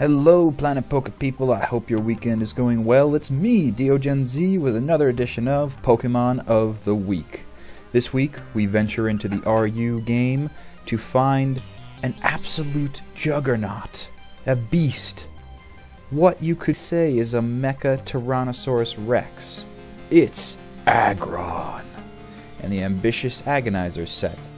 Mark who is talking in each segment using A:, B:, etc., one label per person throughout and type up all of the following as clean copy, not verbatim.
A: Hello Planet Poke people, I hope your weekend is going well. It's me, deogenz, with another edition of Pokemon of the Week. This week we venture into the RU game to find an absolute juggernaut, a beast. What you could say is a Mecha Tyrannosaurus Rex. It's Aggron, and the ambitious Agonizer set.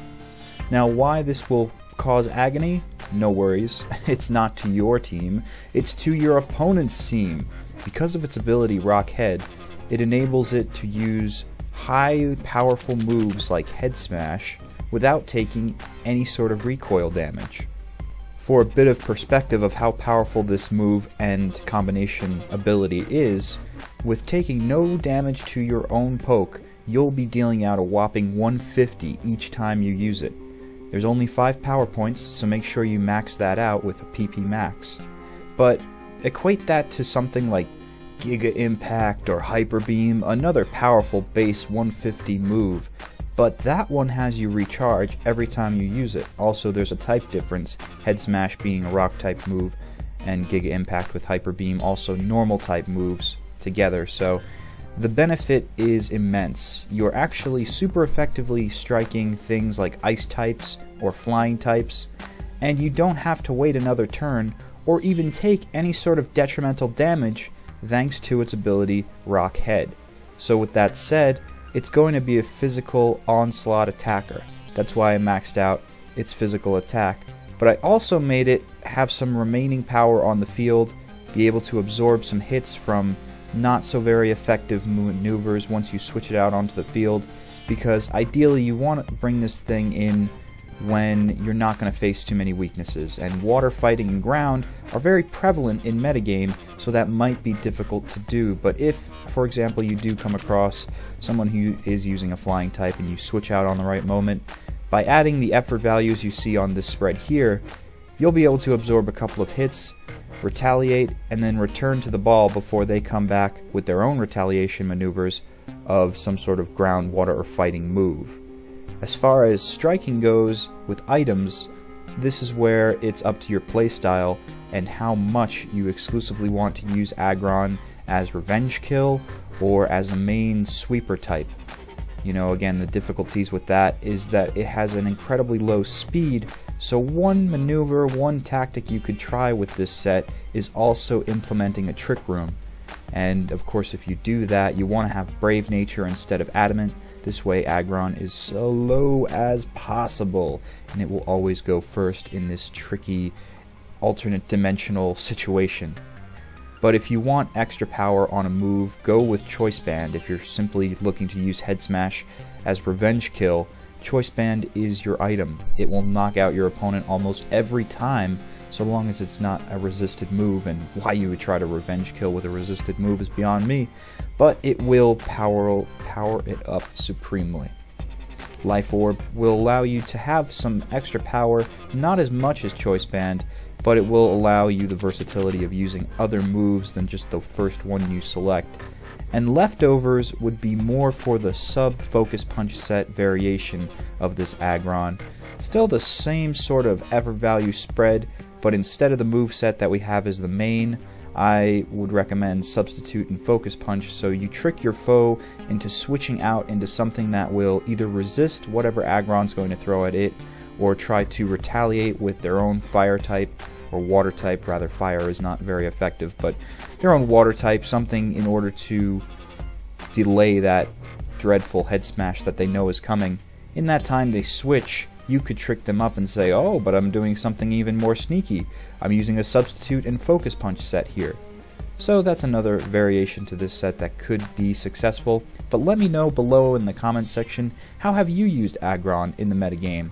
A: Now why this will cause agony? No worries, it's not to your team, it's to your opponent's team. Because of its ability Rock Head, it enables it to use high powerful moves like Head Smash without taking any sort of recoil damage. For a bit of perspective of how powerful this move and combination ability is, with taking no damage to your own poke, you'll be dealing out a whopping 150 each time you use it. There's only 5 power points, so make sure you max that out with a PP max. But equate that to something like Giga Impact or Hyper Beam, another powerful base 150 move, but that one has you recharge every time you use it. Also, there's a type difference, Head Smash being a rock type move and Giga Impact with Hyper Beam also normal type moves together, so the benefit is immense. You're actually super effectively striking things like ice types or flying types, and you don't have to wait another turn or even take any sort of detrimental damage thanks to its ability Rock Head. So with that said, it's going to be a physical onslaught attacker. That's why I maxed out its physical attack. But I also made it have some remaining power on the field, be able to absorb some hits from not so very effective maneuvers once you switch it out onto the field, because ideally you want to bring this thing in when you're not going to face too many weaknesses, and water, fighting, and ground are very prevalent in metagame, so that might be difficult to do. But if, for example, you do come across someone who is using a flying type and you switch out on the right moment, by adding the effort values you see on this spread here, you'll be able to absorb a couple of hits, retaliate, and then return to the ball before they come back with their own retaliation maneuvers of some sort of ground, water, or fighting move. As far as striking goes with items, this is where it's up to your playstyle and how much you exclusively want to use Aggron as revenge kill or as a main sweeper type. You know, again, the difficulties with that is that it has an incredibly low speed, so one maneuver, one tactic you could try with this set is also implementing a Trick Room. And of course, if you do that, you want to have Brave Nature instead of Adamant. This way Aggron is so low as possible, and it will always go first in this tricky alternate dimensional situation. But if you want extra power on a move, go with Choice Band. If you're simply looking to use Head Smash as revenge kill, Choice Band is your item. It will knock out your opponent almost every time, so long as it's not a resisted move, and why you would try to revenge kill with a resisted move is beyond me, but it will power it up supremely. Life Orb will allow you to have some extra power, not as much as Choice Band, but it will allow you the versatility of using other moves than just the first one you select. And Leftovers would be more for the sub-Focus Punch set variation of this Aggron. Still the same sort of effort value spread, but instead of the move set that we have as the main, I would recommend Substitute and Focus Punch, so you trick your foe into switching out into something that will either resist whatever Aggron's going to throw at it, or try to retaliate with their own fire type, or water type. Rather, fire is not very effective, but their own water type, something in order to delay that dreadful Head Smash that they know is coming. In that time they switch, you could trick them up and say, oh, but I'm doing something even more sneaky. I'm using a Substitute and Focus Punch set here. So that's another variation to this set that could be successful, but let me know below in the comments section, how have you used Aggron in the metagame?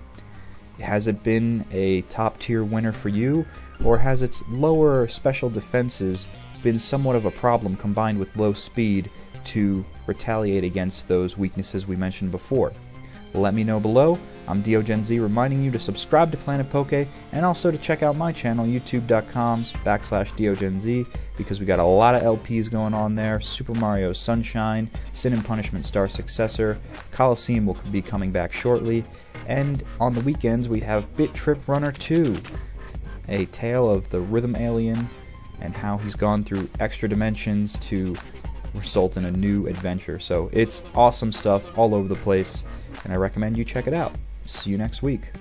A: Has it been a top tier winner for you, or has its lower special defenses been somewhat of a problem combined with low speed to retaliate against those weaknesses we mentioned before? Let me know below. I'm deogenz, reminding you to subscribe to Planet Poke and also to check out my channel, youtube.com/deogenz, because we got a lot of LPs going on there. Super Mario Sunshine, Sin and Punishment Star Successor, Coliseum will be coming back shortly, and on the weekends we have Bit Trip Runner 2, a tale of the Rhythm Alien and how he's gone through extra dimensions to result in a new adventure. So it's awesome stuff all over the place, and I recommend you check it out. See you next week.